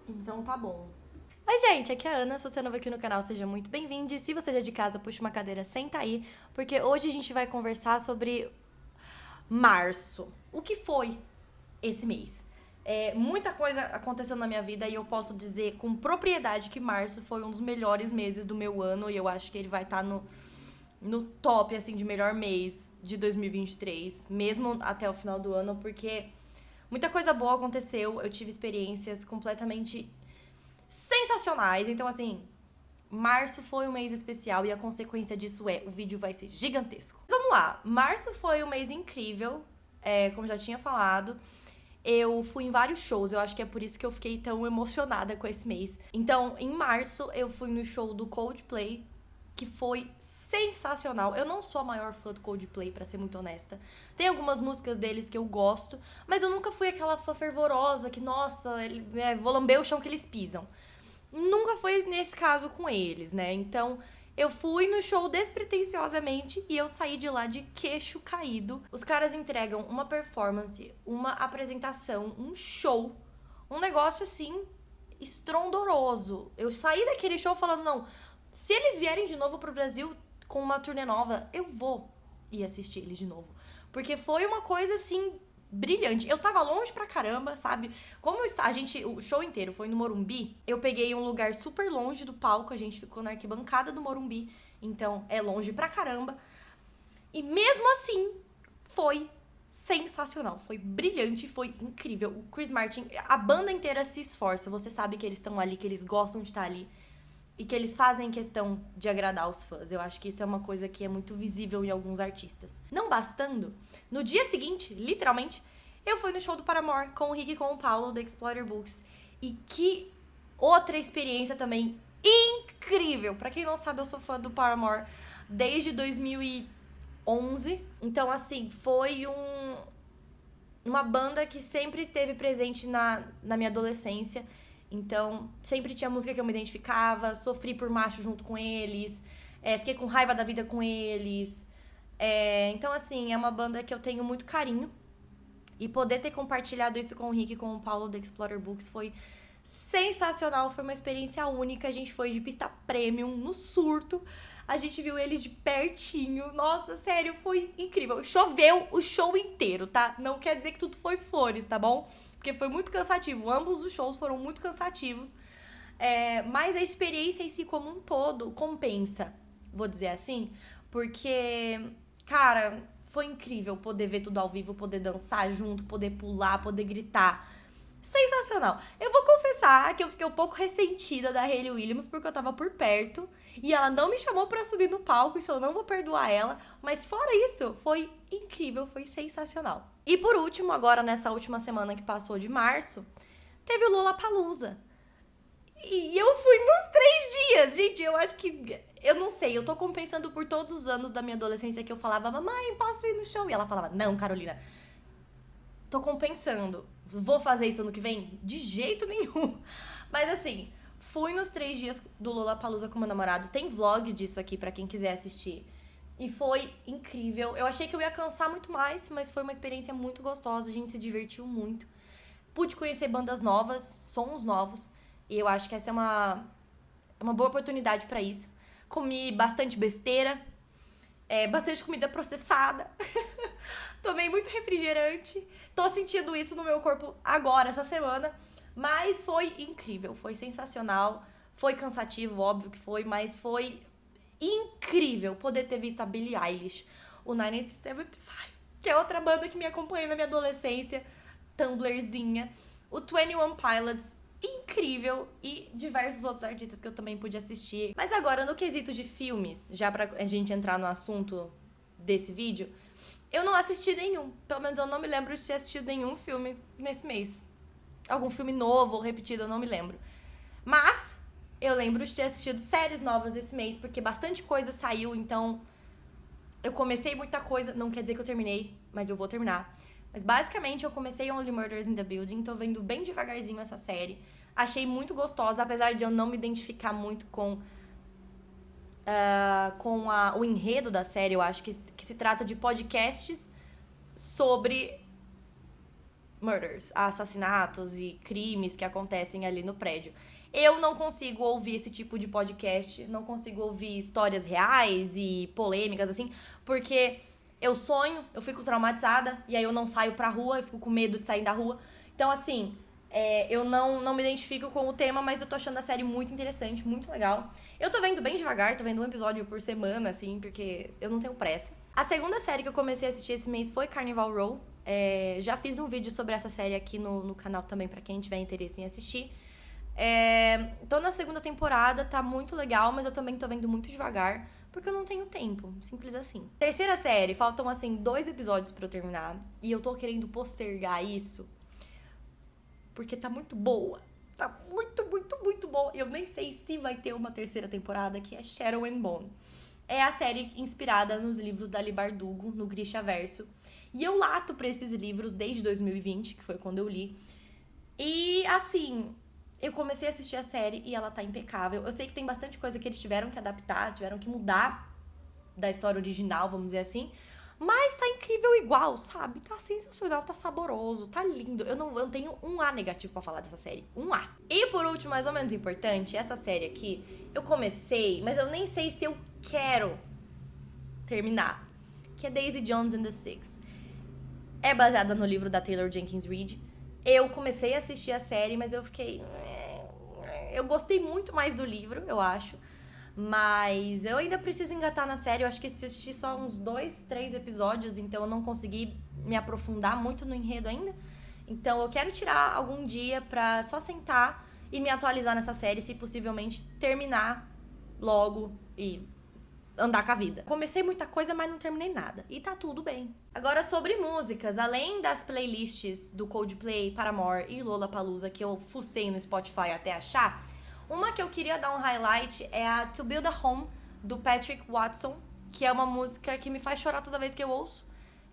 Então tá bom. Oi, gente, aqui é a Ana. Se você é novo aqui no canal, seja muito bem-vindo. E se você já é de casa, puxa uma cadeira, senta aí, porque hoje a gente vai conversar sobre março. O que foi esse mês? Muita coisa acontecendo na minha vida e eu posso dizer com propriedade que março foi um dos melhores meses do meu ano e eu acho que ele vai estar no top, assim, de melhor mês de 2023, mesmo até o final do ano, porque muita coisa boa aconteceu, eu tive experiências completamente sensacionais. Então, assim, março foi um mês especial e a consequência disso o vídeo vai ser gigantesco. Mas vamos lá, março foi um mês incrível, como já tinha falado. Eu fui em vários shows, eu acho que é por isso que eu fiquei tão emocionada com esse mês. Então, em março, eu fui no show do Coldplay, que foi sensacional. Eu não sou a maior fã do Coldplay, pra ser muito honesta. Tem algumas músicas deles que eu gosto, mas eu nunca fui aquela fã fervorosa que, nossa, vou lamber o chão que eles pisam. Nunca foi nesse caso com eles, né? Então, eu fui no show despretensiosamente e eu saí de lá de queixo caído. Os caras entregam uma performance, uma apresentação, um show, um negócio assim estrondoroso. Eu saí daquele show falando, não, se eles vierem de novo pro Brasil com uma turnê nova, eu vou ir assistir eles de novo. Porque foi uma coisa assim brilhante. Eu tava longe pra caramba, sabe? Como o show inteiro foi no Morumbi, eu peguei um lugar super longe do palco, a gente ficou na arquibancada do Morumbi, então é longe pra caramba. E mesmo assim, foi sensacional, foi brilhante, foi incrível. O Chris Martin, a banda inteira se esforça, você sabe que eles estão ali, que eles gostam de estar ali e que eles fazem questão de agradar os fãs. Eu acho que isso é uma coisa que é muito visível em alguns artistas. Não bastando, no dia seguinte, literalmente, eu fui no show do Paramore com o Rick e com o Paulo da Explorer Books. E que outra experiência também incrível! Pra quem não sabe, eu sou fã do Paramore desde 2011. Então, assim, foi uma banda que sempre esteve presente na minha adolescência. Então, sempre tinha música que eu me identificava, sofri por macho junto com eles, fiquei com raiva da vida com eles. Então, assim, é uma banda que eu tenho muito carinho. E poder ter compartilhado isso com o Rick e com o Paulo da Explorer Books foi sensacional, foi uma experiência única. A gente foi de pista premium, no surto. A gente viu eles de pertinho. Nossa, sério, foi incrível. Choveu o show inteiro, tá? Não quer dizer que tudo foi flores, tá bom? Porque foi muito cansativo. Ambos os shows foram muito cansativos. Mas a experiência em si como um todo compensa, vou dizer assim. Porque, cara, foi incrível poder ver tudo ao vivo, poder dançar junto, poder pular, poder gritar. Sensacional. Eu vou confessar que eu fiquei um pouco ressentida da Hayley Williams porque eu tava por perto e ela não me chamou pra subir no palco, isso eu não vou perdoar ela, mas fora isso, foi incrível, foi sensacional. E por último, agora nessa última semana que passou de março, teve o Lollapalooza. E eu fui nos 3 dias. Gente, eu acho que. Eu não sei, eu tô compensando por todos os anos da minha adolescência que eu falava, mamãe, posso ir no show? E ela falava, não, Carolina, tô compensando. Vou fazer isso ano que vem? De jeito nenhum. Mas assim, fui nos 3 dias do Lollapalooza com meu namorado. Tem vlog disso aqui pra quem quiser assistir. E foi incrível. Eu achei que eu ia cansar muito mais, mas foi uma experiência muito gostosa. A gente se divertiu muito. Pude conhecer bandas novas, sons novos. E eu acho que essa é uma boa oportunidade pra isso. Comi bastante besteira, bastante comida processada. Tomei muito refrigerante. Tô sentindo isso no meu corpo agora, essa semana. Mas foi incrível, foi sensacional. Foi cansativo, óbvio que foi, mas foi incrível poder ter visto a Billie Eilish, o 1975, que é outra banda que me acompanha na minha adolescência, Tumblrzinha, o 21 Pilots, incrível, e diversos outros artistas que eu também pude assistir. Mas agora, no quesito de filmes, já pra a gente entrar no assunto desse vídeo, eu não assisti nenhum. Pelo menos eu não me lembro de ter assistido nenhum filme nesse mês. Algum filme novo ou repetido, eu não me lembro. Mas eu lembro de ter assistido séries novas esse mês, porque bastante coisa saiu, então eu comecei muita coisa, não quer dizer que eu terminei, mas eu vou terminar. Mas basicamente eu comecei Only Murders in the Building, tô vendo bem devagarzinho essa série. Achei muito gostosa, apesar de eu não me identificar muito com o enredo da série. Eu acho que se trata de podcasts sobre murders, assassinatos e crimes que acontecem ali no prédio. Eu não consigo ouvir esse tipo de podcast, não consigo ouvir histórias reais e polêmicas, assim, porque eu sonho, eu fico traumatizada, e aí eu não saio pra rua, eu fico com medo de sair da rua. Então, assim, eu não me identifico com o tema, mas eu tô achando a série muito interessante, muito legal. Eu tô vendo bem devagar, tô vendo um episódio por semana, assim, porque eu não tenho pressa. A segunda série que eu comecei a assistir esse mês foi Carnival Row. Já fiz um vídeo sobre essa série aqui no canal também, pra quem tiver interesse em assistir. Tô na segunda temporada, tá muito legal, mas eu também tô vendo muito devagar, porque eu não tenho tempo, simples assim. Terceira série, faltam assim 2 episódios pra eu terminar, e eu tô querendo postergar isso, porque tá muito boa. Tá muito, muito, muito boa. Eu nem sei se vai ter uma terceira temporada, que é Shadow and Bone. É a série inspirada nos livros da Leigh Bardugo, no Grishaverso. E eu lato pra esses livros desde 2020, que foi quando eu li. E, assim, eu comecei a assistir a série e ela tá impecável. Eu sei que tem bastante coisa que eles tiveram que adaptar, tiveram que mudar da história original, vamos dizer assim. Mas tá incrível igual, sabe? Tá sensacional, tá saboroso, tá lindo. Eu não tenho um A negativo pra falar dessa série. Um A. E por último, mais ou menos importante, essa série aqui, eu comecei, mas eu nem sei se eu quero terminar. Que é Daisy Jones and the Six. É baseada no livro da Taylor Jenkins Reid. Eu comecei a assistir a série, mas eu fiquei... Eu gostei muito mais do livro, eu acho. Mas eu ainda preciso engatar na série. Eu acho que assisti só uns 2, 3 episódios, então eu não consegui me aprofundar muito no enredo ainda. Então eu quero tirar algum dia pra só sentar e me atualizar nessa série, se possivelmente terminar logo e andar com a vida. Comecei muita coisa, mas não terminei nada. E tá tudo bem. Agora, sobre músicas. Além das playlists do Coldplay, Paramore e Lollapalooza que eu fucei no Spotify até achar, uma que eu queria dar um highlight é a To Build a Home, do Patrick Watson, que é uma música que me faz chorar toda vez que eu ouço.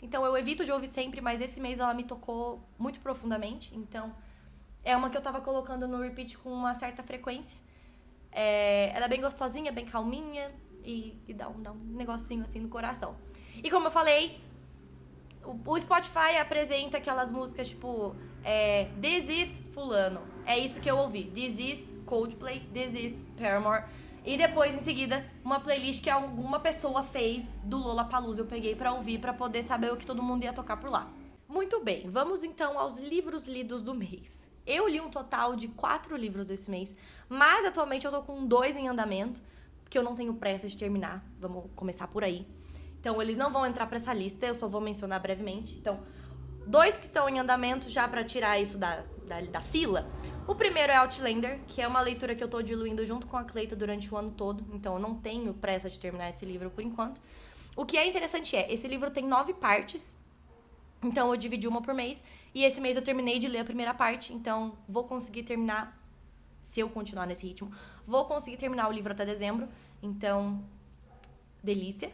Então eu evito de ouvir sempre, mas esse mês ela me tocou muito profundamente. Então é uma que eu tava colocando no repeat com uma certa frequência. Ela é bem gostosinha, bem calminha e dá um negocinho assim no coração. E como eu falei, o Spotify apresenta aquelas músicas tipo This is fulano. É isso que eu ouvi. This is Coldplay, This is Paramore. E depois, em seguida, uma playlist que alguma pessoa fez do Lollapalooza. Eu peguei pra ouvir, pra poder saber o que todo mundo ia tocar por lá. Muito bem, vamos então aos livros lidos do mês. Eu li um total de 4 livros esse mês, mas atualmente eu tô com 2 em andamento, porque eu não tenho pressa de terminar. Vamos começar por aí. Então, eles não vão entrar pra essa lista, eu só vou mencionar brevemente. Então, 2 que estão em andamento, já pra tirar isso da fila. O primeiro é Outlander, que é uma leitura que eu tô diluindo junto com a Cleita durante o ano todo. Então, eu não tenho pressa de terminar esse livro por enquanto. O que é interessante esse livro tem 9 partes. Então, eu dividi uma por mês. E esse mês eu terminei de ler a primeira parte. Então, vou conseguir terminar, se eu continuar nesse ritmo, vou conseguir terminar o livro até dezembro. Então, delícia.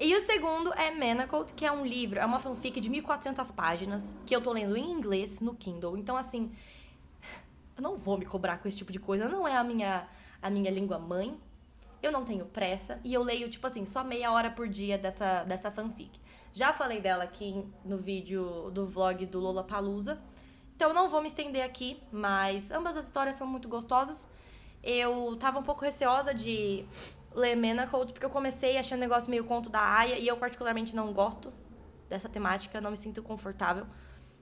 E o segundo é Manacled, que é um livro, é uma fanfic de 1.400 páginas, que eu tô lendo em inglês no Kindle. Então, assim, eu não vou me cobrar com esse tipo de coisa. Não é a minha língua mãe. Eu não tenho pressa. E eu leio, tipo assim, só meia hora por dia dessa fanfic. Já falei dela aqui no vídeo do vlog do Lollapalooza. Então, não vou me estender aqui, mas ambas as histórias são muito gostosas. Eu tava um pouco receosa de ler Manacled, porque eu comecei achando o negócio meio conto da Aya, e eu particularmente não gosto dessa temática, não me sinto confortável.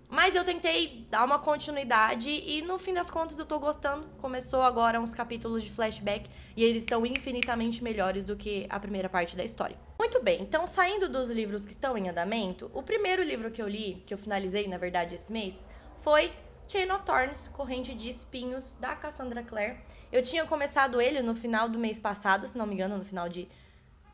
Mas eu tentei dar uma continuidade e no fim das contas eu tô gostando. Começou agora uns capítulos de flashback e eles estão infinitamente melhores do que a primeira parte da história. Muito bem, então saindo dos livros que estão em andamento, o primeiro livro que eu li, que eu finalizei na verdade esse mês, foi Chain of Thorns, Corrente de Espinhos, da Cassandra Clare. Eu tinha começado ele no final do mês passado, se não me engano, no final de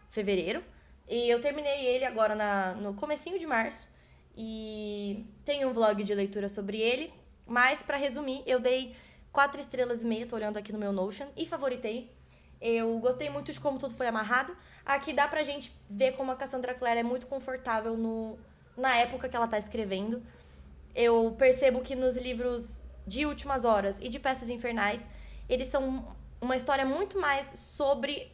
fevereiro. E eu terminei ele agora no comecinho de março. E tem um vlog de leitura sobre ele. Mas, pra resumir, eu dei 4 estrelas e meia, tô olhando aqui no meu Notion, e favoritei. Eu gostei muito de como tudo foi amarrado. Aqui dá pra gente ver como a Cassandra Clare é muito confortável na época que ela tá escrevendo. Eu percebo que nos livros de Últimas Horas e de Peças Infernais, eles são uma história muito mais sobre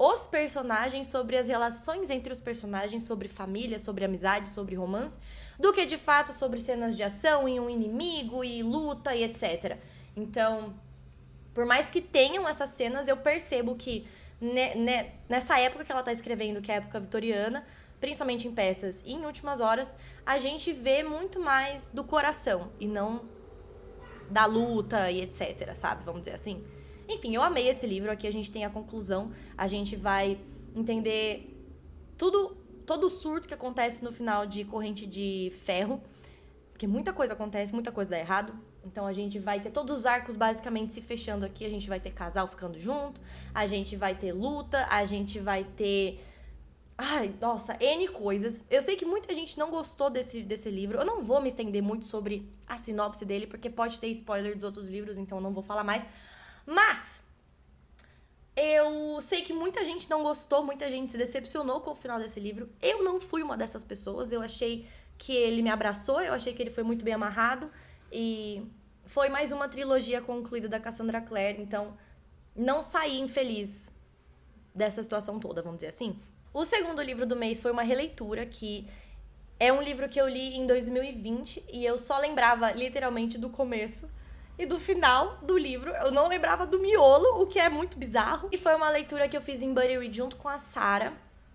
os personagens, sobre as relações entre os personagens, sobre família, sobre amizade, sobre romance, do que de fato sobre cenas de ação e um inimigo e luta e etc. Então, por mais que tenham essas cenas, eu percebo que nessa época que ela tá escrevendo, que é a época vitoriana, principalmente em peças e em Últimas Horas, a gente vê muito mais do coração e não da luta e etc, sabe? Vamos dizer assim. Enfim, eu amei esse livro. Aqui a gente tem a conclusão. A gente vai entender todo o surto que acontece no final de Corrente de Ferro. Porque muita coisa acontece, muita coisa dá errado. Então a gente vai ter todos os arcos basicamente se fechando aqui. A gente vai ter casal ficando junto. A gente vai ter luta. A gente vai ter... Ai, nossa, N coisas. Eu sei que muita gente não gostou desse livro. Eu não vou me estender muito sobre a sinopse dele, porque pode ter spoiler dos outros livros, então eu não vou falar mais. Mas eu sei que muita gente não gostou, muita gente se decepcionou com o final desse livro. Eu não fui uma dessas pessoas. Eu achei que ele me abraçou, eu achei que ele foi muito bem amarrado. E foi mais uma trilogia concluída da Cassandra Clare, então não saí infeliz dessa situação toda, vamos dizer assim. O segundo livro do mês foi uma releitura, que é um livro que eu li em 2020 e eu só lembrava literalmente do começo e do final do livro. Eu não lembrava do miolo, o que é muito bizarro. E foi uma leitura que eu fiz em Buddy Read junto com a Sarah,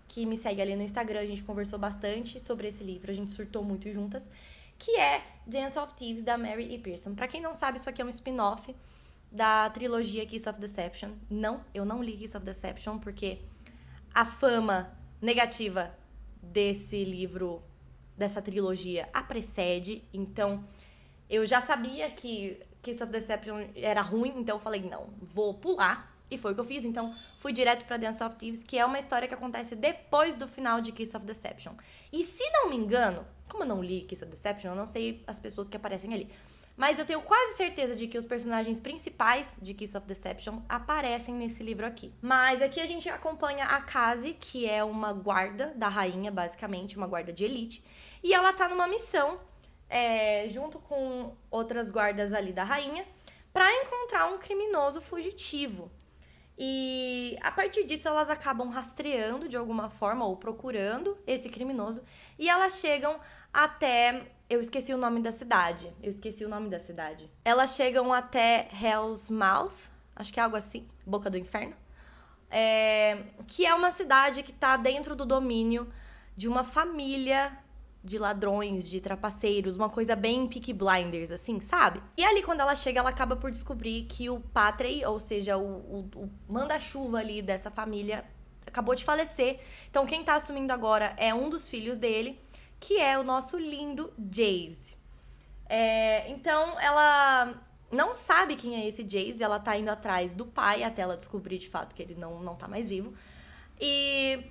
que me segue ali no Instagram. A gente conversou bastante sobre esse livro, a gente surtou muito juntas, que é Dance of Thieves, da Mary E. Pearson. Pra quem não sabe, isso aqui é um spin-off da trilogia Kiss of Deception. Não, eu não li Kiss of Deception porque a fama negativa desse livro, dessa trilogia, a precede. Então, eu já sabia que Kiss of Deception era ruim, então eu falei, não, vou pular. E foi o que eu fiz, então fui direto pra Dance of Thieves, que é uma história que acontece depois do final de Kiss of Deception. E se não me engano, como eu não li Kiss of Deception, eu não sei as pessoas que aparecem ali, mas eu tenho quase certeza de que os personagens principais de Kiss of Deception aparecem nesse livro aqui. Mas aqui a gente acompanha a Cassie, que é uma guarda da rainha, basicamente, uma guarda de elite. E ela tá numa missão, junto com outras guardas ali da rainha, pra encontrar um criminoso fugitivo. E a partir disso elas acabam rastreando de alguma forma, ou procurando esse criminoso. E elas chegam até... Eu esqueci o nome da cidade. Elas chegam até Hell's Mouth, acho que é algo assim, Boca do Inferno. Que é uma cidade que tá dentro do domínio de uma família de ladrões, de trapaceiros, uma coisa bem Peaky Blinders, assim, sabe? E ali, quando ela chega, ela acaba por descobrir que o Patrey, ou seja, o manda-chuva ali dessa família, acabou de falecer. Então, quem tá assumindo agora é um dos filhos dele, que é o nosso lindo Jace. Então, ela não sabe quem é esse Jace, ela tá indo atrás do pai, até ela descobrir, de fato, que ele não tá mais vivo. E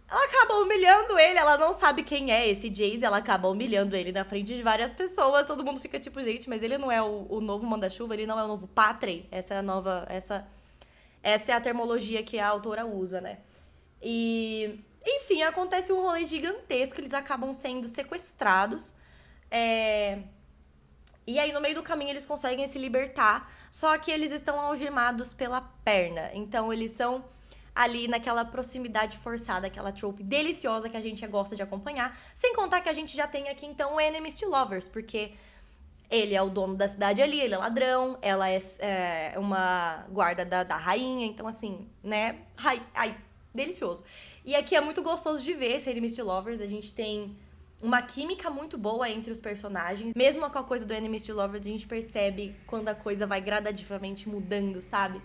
ela acaba humilhando ele, ela não sabe quem é esse Jace, ela acaba humilhando ele na frente de várias pessoas. Todo mundo fica tipo, gente, mas ele não é o novo manda-chuva, ele não é o novo Patrey. Essa é a termologia que a autora usa, né? E, enfim, acontece um rolê gigantesco, eles acabam sendo sequestrados. E aí, no meio do caminho, eles conseguem se libertar, só que eles estão algemados pela perna. Então, eles são ali naquela proximidade forçada, aquela trope deliciosa que a gente gosta de acompanhar. Sem contar que a gente já tem aqui, então, o Enemies to Lovers, porque ele é o dono da cidade ali, ele é ladrão, ela é uma guarda da rainha, então, assim, né? Ai, delicioso. E aqui é muito gostoso de ver esse Enemies to Lovers, a gente tem uma química muito boa entre os personagens. Mesmo com a coisa do Enemies to Lovers, a gente percebe quando a coisa vai gradativamente mudando, sabe?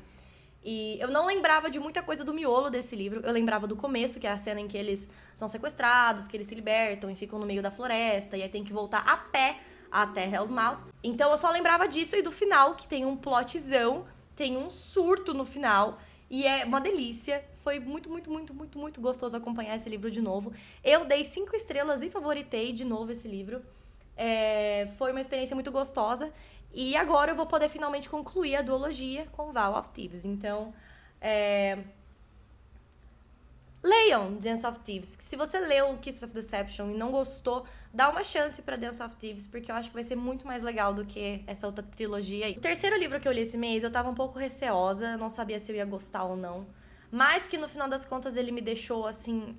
E eu não lembrava de muita coisa do miolo desse livro. Eu lembrava do começo, que é a cena em que eles são sequestrados, que eles se libertam e ficam no meio da floresta, e aí tem que voltar a pé até Hell's Mouth. Então eu só lembrava disso e do final, que tem um plotzão, tem um surto no final, e é uma delícia. Foi muito, muito, muito, muito, muito gostoso acompanhar esse livro de novo. Eu dei 5 estrelas e favoritei de novo esse livro. Foi uma experiência muito gostosa. E agora eu vou poder finalmente concluir a duologia com Vow of Thieves. Então, leiam Dance of Thieves. Se você leu Kiss of Deception e não gostou, dá uma chance pra Dance of Thieves, porque eu acho que vai ser muito mais legal do que essa outra trilogia aí. O terceiro livro que eu li esse mês, eu tava um pouco receosa, não sabia se eu ia gostar ou não. mas que no final das contas ele me deixou, assim,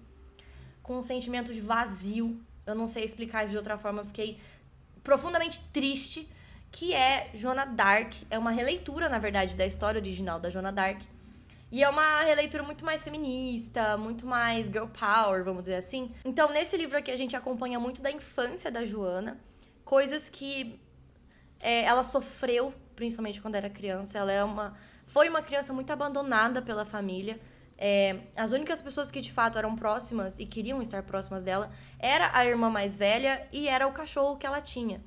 com um sentimento de vazio. Eu não sei explicar isso de outra forma, eu fiquei profundamente triste, que é Joana Dark. É uma releitura, na verdade, da história original da Joana Dark. E é uma releitura muito mais feminista, muito mais girl power, vamos dizer assim. Então, nesse livro aqui, a gente acompanha muito da infância da Joana, coisas que ela sofreu, principalmente quando era criança. Foi uma criança muito abandonada pela família. As únicas pessoas que, de fato, eram próximas e queriam estar próximas dela era a irmã mais velha e era o cachorro que ela tinha.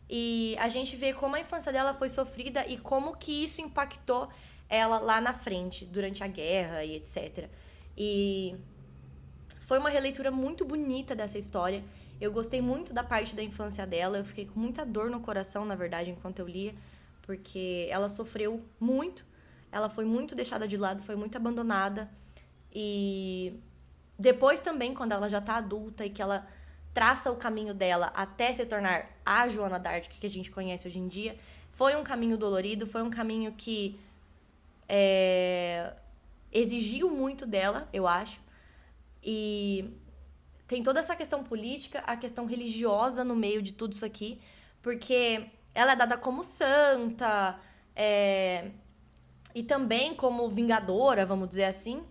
E a gente vê como a infância dela foi sofrida e como que isso impactou ela lá na frente, durante a guerra e etc. E foi uma releitura muito bonita dessa história. Eu gostei muito da parte da infância dela. Eu fiquei com muita dor no coração, na verdade, enquanto eu lia. Porque ela sofreu muito. Ela foi muito deixada de lado, foi muito abandonada. E depois também, quando ela já tá adulta e que ela traça o caminho dela até se tornar a Joana Dark que a gente conhece hoje em dia, foi um caminho dolorido, foi um caminho que exigiu muito dela, eu acho. E tem toda essa questão política, a questão religiosa no meio de tudo isso aqui, porque ela é dada como santa, e também como vingadora, vamos dizer assim.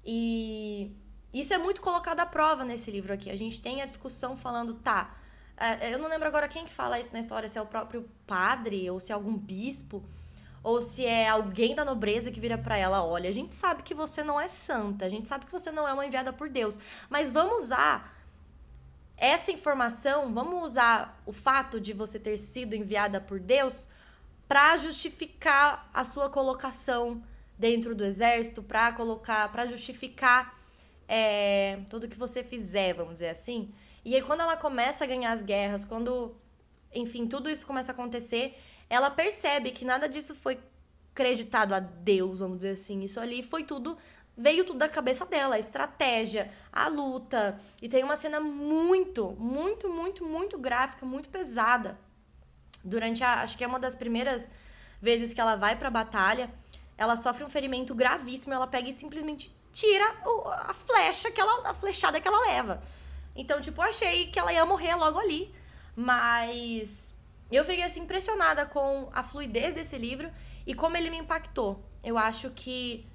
E isso é muito colocado à prova nesse livro aqui. A gente tem a discussão falando, eu não lembro agora quem que fala isso na história, se é o próprio padre, ou se é algum bispo, ou se é alguém da nobreza que vira pra ela, olha, a gente sabe que você não é santa, a gente sabe que você não é uma enviada por Deus, mas vamos usar essa informação, vamos usar o fato de você ter sido enviada por Deus pra justificar a sua colocação dentro do exército, pra justificar tudo que você fizer, vamos dizer assim. E aí quando ela começa a ganhar as guerras, quando, enfim, tudo isso começa a acontecer, ela percebe que nada disso foi creditado a Deus, vamos dizer assim. Isso ali veio tudo da cabeça dela, a estratégia, a luta. E tem uma cena muito, muito, muito, muito gráfica, muito pesada. Acho que é uma das primeiras vezes que ela vai pra batalha, ela sofre um ferimento gravíssimo, ela pega e simplesmente tira a flechada que ela leva. Então, tipo, eu achei que ela ia morrer logo ali, mas eu fiquei, assim, impressionada com a fluidez desse livro e como ele me impactou. Eu acho que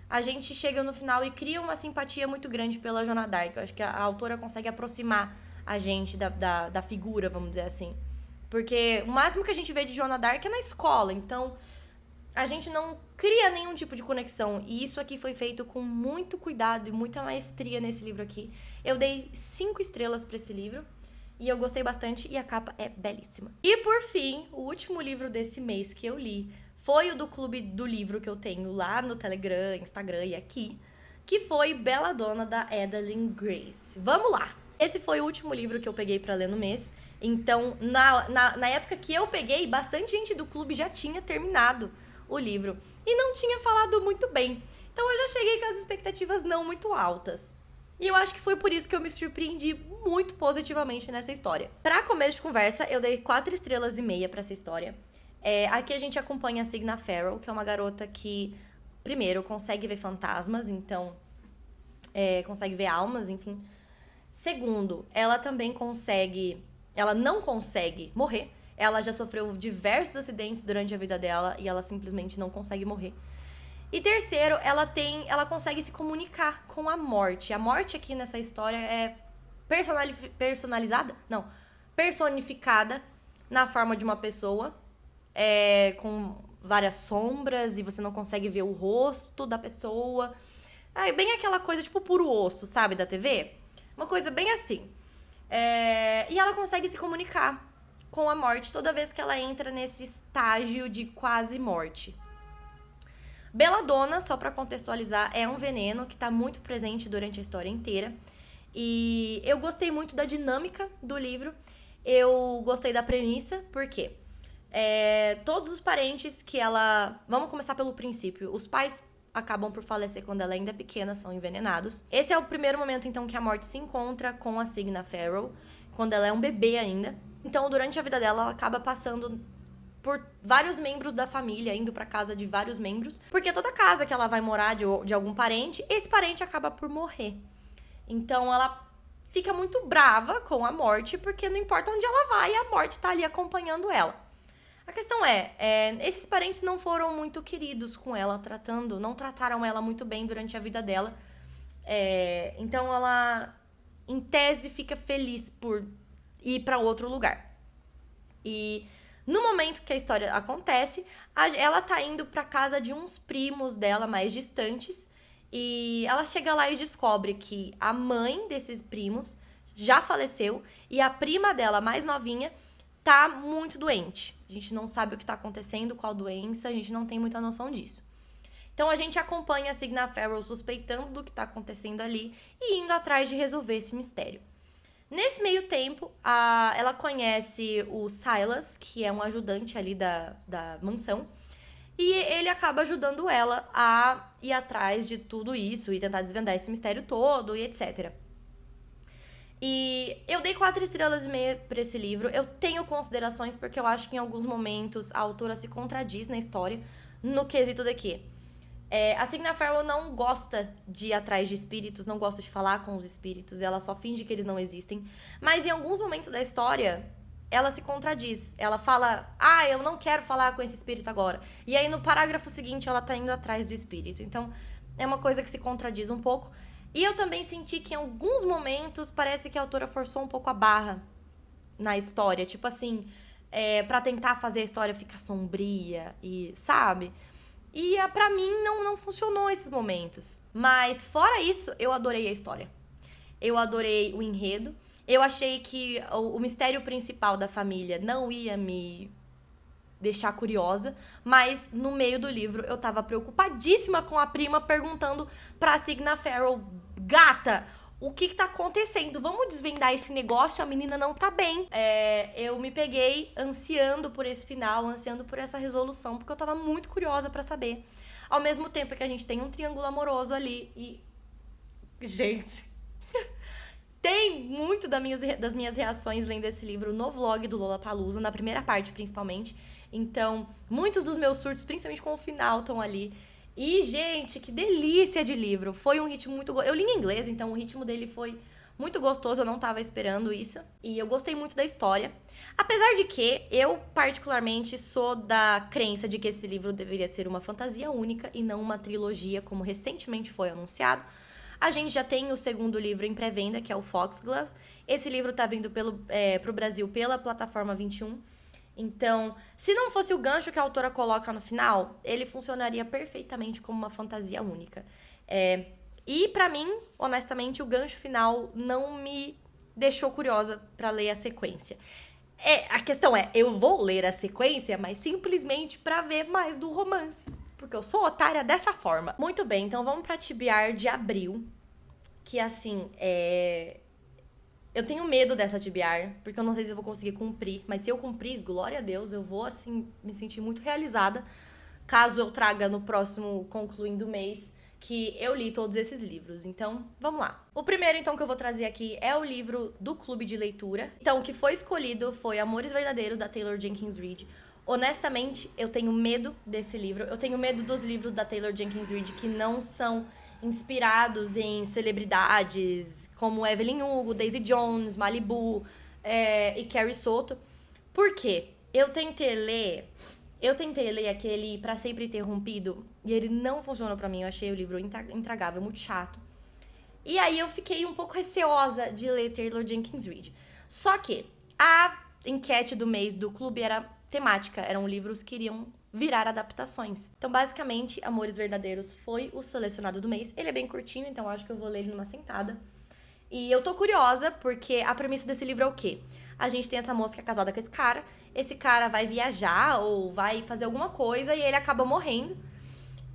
a gente chega no final e cria uma simpatia muito grande pela Joana Dark. Eu acho que a autora consegue aproximar a gente da figura, vamos dizer assim. Porque o máximo que a gente vê de Joana Dark é na escola, então a gente não cria nenhum tipo de conexão. E isso aqui foi feito com muito cuidado e muita maestria nesse livro aqui. Eu dei 5 estrelas pra esse livro. E eu gostei bastante e a capa é belíssima. E por fim, o último livro desse mês que eu li foi o do clube do livro que eu tenho lá no Telegram, Instagram e aqui, que foi Belladonna, da Adalyn Grace. Vamos lá! Esse foi o último livro que eu peguei pra ler no mês. Então, na época que eu peguei, bastante gente do clube já tinha terminado o livro e não tinha falado muito bem. Então eu já cheguei com as expectativas não muito altas. E eu acho que foi por isso que eu me surpreendi muito positivamente nessa história. Pra começo de conversa, eu dei 4 estrelas e meia pra essa história. Aqui a gente acompanha a Signa Farrell, que é uma garota que, primeiro, consegue ver fantasmas, então consegue ver almas, enfim. Segundo, ela não consegue morrer. Ela já sofreu diversos acidentes durante a vida dela e ela simplesmente não consegue morrer. E terceiro, ela consegue se comunicar com a morte. A morte aqui nessa história é personificada na forma de uma pessoa, com várias sombras e você não consegue ver o rosto da pessoa. É bem aquela coisa tipo puro osso, sabe, da TV? Uma coisa bem assim. E ela consegue se comunicar com a morte toda vez que ela entra nesse estágio de quase morte. Belladonna, só pra contextualizar, é um veneno que tá muito presente durante a história inteira. E eu gostei muito da dinâmica do livro. Eu gostei da premissa, por quê? Todos os parentes que ela... Vamos começar pelo princípio. Os pais acabam por falecer quando ela ainda é pequena, são envenenados. Esse é o primeiro momento, então, que a morte se encontra com a Signa Farrell, quando ela é um bebê ainda. Então, durante a vida dela, ela acaba passando por vários membros da família, indo pra casa de vários membros. Porque toda casa que ela vai morar de algum parente, esse parente acaba por morrer. Então ela fica muito brava com a morte, porque não importa onde ela vai, a morte tá ali acompanhando ela. A questão esses parentes não foram muito queridos com ela, não trataram ela muito bem durante a vida dela. Então ela, em tese, fica feliz por ir pra outro lugar. E no momento que a história acontece, ela tá indo pra casa de uns primos dela mais distantes. E ela chega lá e descobre que a mãe desses primos já faleceu e a prima dela, mais novinha, tá muito doente. A gente não sabe o que tá acontecendo, qual doença, a gente não tem muita noção disso. Então a gente acompanha a Signa Farrell suspeitando do que tá acontecendo ali e indo atrás de resolver esse mistério. Nesse meio tempo, ela conhece o Silas, que é um ajudante ali da mansão, e ele acaba ajudando ela a ir atrás de tudo isso e tentar desvendar esse mistério todo e etc. E eu dei 4 estrelas e meia pra esse livro. Eu tenho considerações porque eu acho que em alguns momentos a autora se contradiz na história, no quesito de que a Signa Farrell não gosta de ir atrás de espíritos, não gosta de falar com os espíritos, ela só finge que eles não existem. Mas em alguns momentos da história, ela se contradiz. Ela fala, eu não quero falar com esse espírito agora. E aí no parágrafo seguinte ela tá indo atrás do espírito. Então é uma coisa que se contradiz um pouco. E eu também senti que em alguns momentos parece que a autora forçou um pouco a barra na história. Tipo assim, pra tentar fazer a história ficar sombria e, sabe? E pra mim não funcionou esses momentos. Mas fora isso, eu adorei a história. Eu adorei o enredo. Eu achei que o mistério principal da família não ia me deixar curiosa, mas no meio do livro eu tava preocupadíssima com a prima perguntando pra Signa Farrell, gata, o que tá acontecendo? Vamos desvendar esse negócio, a menina não tá bem. Eu me peguei ansiando por esse final, ansiando por essa resolução, porque eu tava muito curiosa pra saber. Ao mesmo tempo que a gente tem um triângulo amoroso ali e... Gente... Tem muito das minhas reações lendo esse livro no vlog do Lollapalooza, na primeira parte principalmente. Então, muitos dos meus surtos, principalmente com o final, estão ali. E, gente, que delícia de livro. Foi um ritmo muito... Eu li em inglês, então o ritmo dele foi muito gostoso. Eu não tava esperando isso. E eu gostei muito da história. Apesar de que eu, particularmente, sou da crença de que esse livro deveria ser uma fantasia única e não uma trilogia, como recentemente foi anunciado. A gente já tem o segundo livro em pré-venda, que é o Foxglove. Esse livro tá vindo pro Brasil pela plataforma 21. Então, se não fosse o gancho que a autora coloca no final, ele funcionaria perfeitamente como uma fantasia única. E pra mim, honestamente, o gancho final não me deixou curiosa pra ler a sequência. A questão eu vou ler a sequência, mas simplesmente pra ver mais do romance. Porque eu sou otária dessa forma. Muito bem, então vamos pra TBR de abril. Que, assim, eu tenho medo dessa TBR, porque eu não sei se eu vou conseguir cumprir. Mas se eu cumprir, glória a Deus, eu vou, assim, me sentir muito realizada. Caso eu traga no próximo concluindo mês que eu li todos esses livros. Então, vamos lá. O primeiro, então, que eu vou trazer aqui é o livro do Clube de Leitura. Então, o que foi escolhido foi Amores Verdadeiros, da Taylor Jenkins Reid. Honestamente, eu tenho medo desse livro. Eu tenho medo dos livros da Taylor Jenkins Reid que não são inspirados em celebridades como Evelyn Hugo, Daisy Jones, Malibu e Carrie Soto. Por quê? Eu tentei ler aquele Pra Sempre Interrompido e ele não funcionou pra mim. Eu achei o livro intragável, muito chato. E aí eu fiquei um pouco receosa de ler Taylor Jenkins Reid. Só que a enquete do mês do clube era temática, eram livros que iriam virar adaptações. Então, basicamente, Amores Verdadeiros foi o selecionado do mês. Ele é bem curtinho, então acho que eu vou ler ele numa sentada. E eu tô curiosa, porque a premissa desse livro é o quê? A gente tem essa moça que é casada com esse cara vai viajar ou vai fazer alguma coisa e ele acaba morrendo.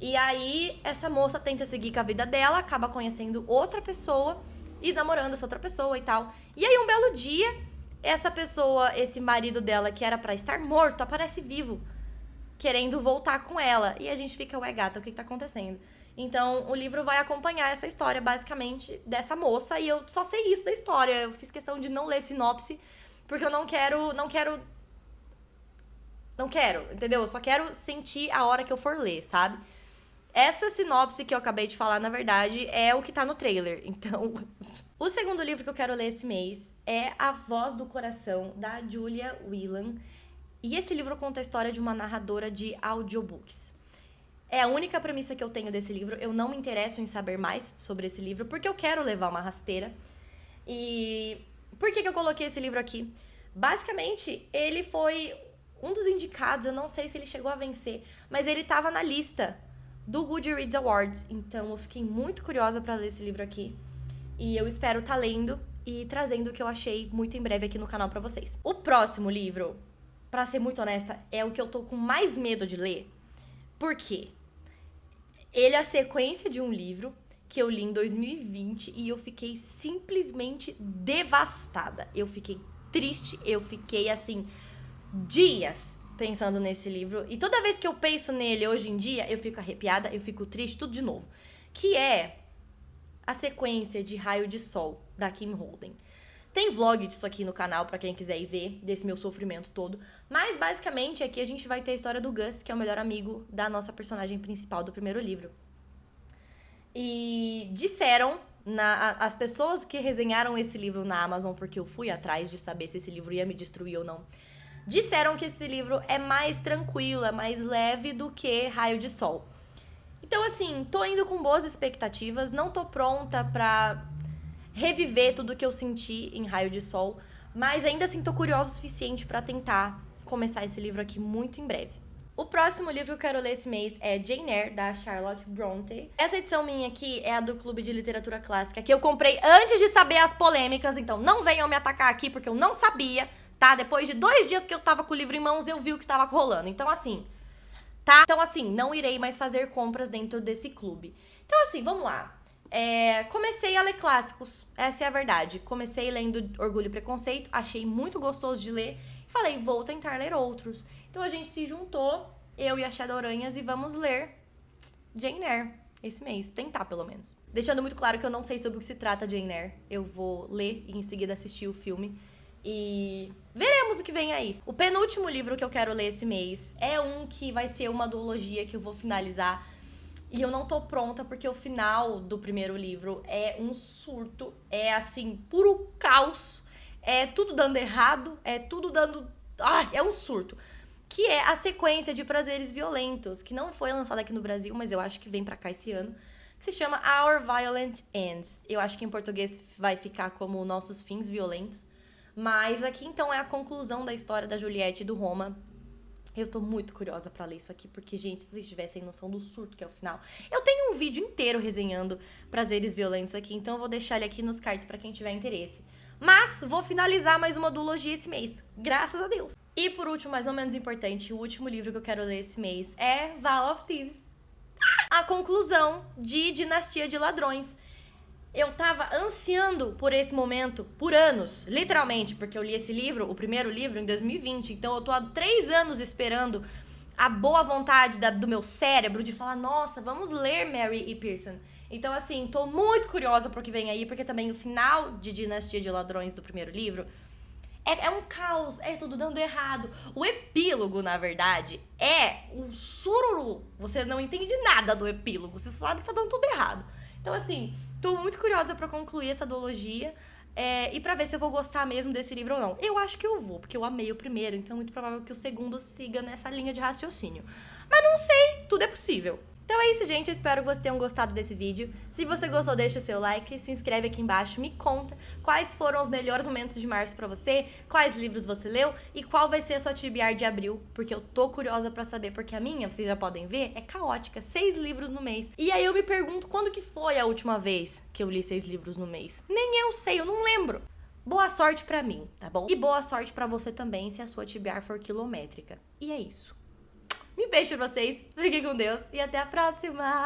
E aí, essa moça tenta seguir com a vida dela, acaba conhecendo outra pessoa e namorando essa outra pessoa e tal. E aí, um belo dia, essa pessoa, esse marido dela, que era pra estar morto, aparece vivo, querendo voltar com ela. E a gente fica, ué, gata, o que tá acontecendo? Então, o livro vai acompanhar essa história, basicamente, dessa moça. E eu só sei isso da história. Eu fiz questão de não ler sinopse, porque eu não quero Não quero, entendeu? Eu só quero sentir a hora que eu for ler, sabe? Essa sinopse que eu acabei de falar, na verdade, é o que tá no trailer. Então, o segundo livro que eu quero ler esse mês é A Voz do Coração, da Julia Whelan. E esse livro conta a história de uma narradora de audiobooks. É a única premissa que eu tenho desse livro. Eu não me interesso em saber mais sobre esse livro, porque eu quero levar uma rasteira. E por que eu coloquei esse livro aqui? Basicamente, ele foi um dos indicados, eu não sei se ele chegou a vencer, mas ele tava na lista do Goodreads Awards. Então, eu fiquei muito curiosa pra ler esse livro aqui. E eu espero estar lendo e trazendo o que eu achei muito em breve aqui no canal pra vocês. O próximo livro, pra ser muito honesta, é o que eu tô com mais medo de ler. Por quê? Ele é a sequência de um livro que eu li em 2020 e eu fiquei simplesmente devastada. Eu fiquei triste, eu fiquei, assim, dias pensando nesse livro. E toda vez que eu penso nele hoje em dia, eu fico arrepiada, eu fico triste, tudo de novo. Que é a sequência de Raio de Sol, da Kim Holden. Tem vlog disso aqui no canal, pra quem quiser ir ver, desse meu sofrimento todo. Mas, basicamente, aqui a gente vai ter a história do Gus, que é o melhor amigo da nossa personagem principal do primeiro livro. E disseram, as pessoas que resenharam esse livro na Amazon, porque eu fui atrás de saber se esse livro ia me destruir ou não, disseram que esse livro é mais tranquilo, é mais leve do que Raio de Sol. Então, assim, tô indo com boas expectativas, não tô pronta pra reviver tudo que eu senti em Raio de Sol, mas ainda assim tô curiosa o suficiente pra tentar começar esse livro aqui muito em breve. O próximo livro que eu quero ler esse mês é Jane Eyre, da Charlotte Brontë. Essa edição minha aqui é a do Clube de Literatura Clássica, que eu comprei antes de saber as polêmicas, então não venham me atacar aqui, porque eu não sabia, tá? Depois de 2 dias que eu tava com o livro em mãos, eu vi o que tava rolando. Então, assim, tá? Então, assim, não irei mais fazer compras dentro desse clube. Então, assim, vamos lá. Comecei a ler clássicos, essa é a verdade. Comecei lendo Orgulho e Preconceito, achei muito gostoso de ler. E falei, vou tentar ler outros. Então a gente se juntou, eu e a Shadoranhas, e vamos ler Jane Eyre esse mês. Tentar, pelo menos. Deixando muito claro que eu não sei sobre o que se trata Jane Eyre. Eu vou ler e em seguida assistir o filme. E veremos o que vem aí. O penúltimo livro que eu quero ler esse mês é um que vai ser uma duologia que eu vou finalizar. E eu não tô pronta porque o final do primeiro livro é um surto. É, assim, puro caos. É tudo dando errado. É tudo dando... Ai, é um surto. Que é a sequência de Prazeres Violentos, que não foi lançada aqui no Brasil, mas eu acho que vem pra cá esse ano, que se chama Our Violent Ends. Eu acho que em português vai ficar como Nossos Fins Violentos. Mas aqui, então, é a conclusão da história da Juliette e do Roma. Eu tô muito curiosa pra ler isso aqui, porque, gente, se vocês tivessem noção do surto que é o final... Eu tenho um vídeo inteiro resenhando Prazeres Violentos aqui, então eu vou deixar ele aqui nos cards pra quem tiver interesse. Mas vou finalizar mais uma duologia esse mês, graças a Deus. E por último, mais ou menos importante, o último livro que eu quero ler esse mês é Vow of Thieves. A conclusão de Dinastia de Ladrões. Eu tava ansiando por esse momento por anos, literalmente, porque eu li esse livro, o primeiro livro, em 2020. Então eu tô há 3 anos esperando a boa vontade do meu cérebro de falar, nossa, vamos ler Mary E. Pearson. Então, assim, tô muito curiosa pro que vem aí, porque também o final de Dinastia de Ladrões do primeiro livro é um caos, é tudo dando errado. O epílogo, na verdade, é um sururu. Você não entende nada do epílogo, você sabe que tá dando tudo errado. Então, assim, tô muito curiosa pra concluir essa duologia e pra ver se eu vou gostar mesmo desse livro ou não. Eu acho que eu vou, porque eu amei o primeiro, então é muito provável que o segundo siga nessa linha de raciocínio. Mas não sei, tudo é possível. Então é isso, gente. Eu espero que vocês tenham gostado desse vídeo. Se você gostou, deixa o seu like, se inscreve aqui embaixo, me conta quais foram os melhores momentos de março pra você, quais livros você leu e qual vai ser a sua TBR de abril, porque eu tô curiosa pra saber, porque a minha, vocês já podem ver, é caótica, 6 livros no mês. E aí eu me pergunto quando que foi a última vez que eu li 6 livros no mês? Nem eu sei, eu não lembro. Boa sorte pra mim, tá bom? E boa sorte pra você também, se a sua TBR for quilométrica. E é isso. Um beijo pra vocês, fiquem com Deus e até a próxima!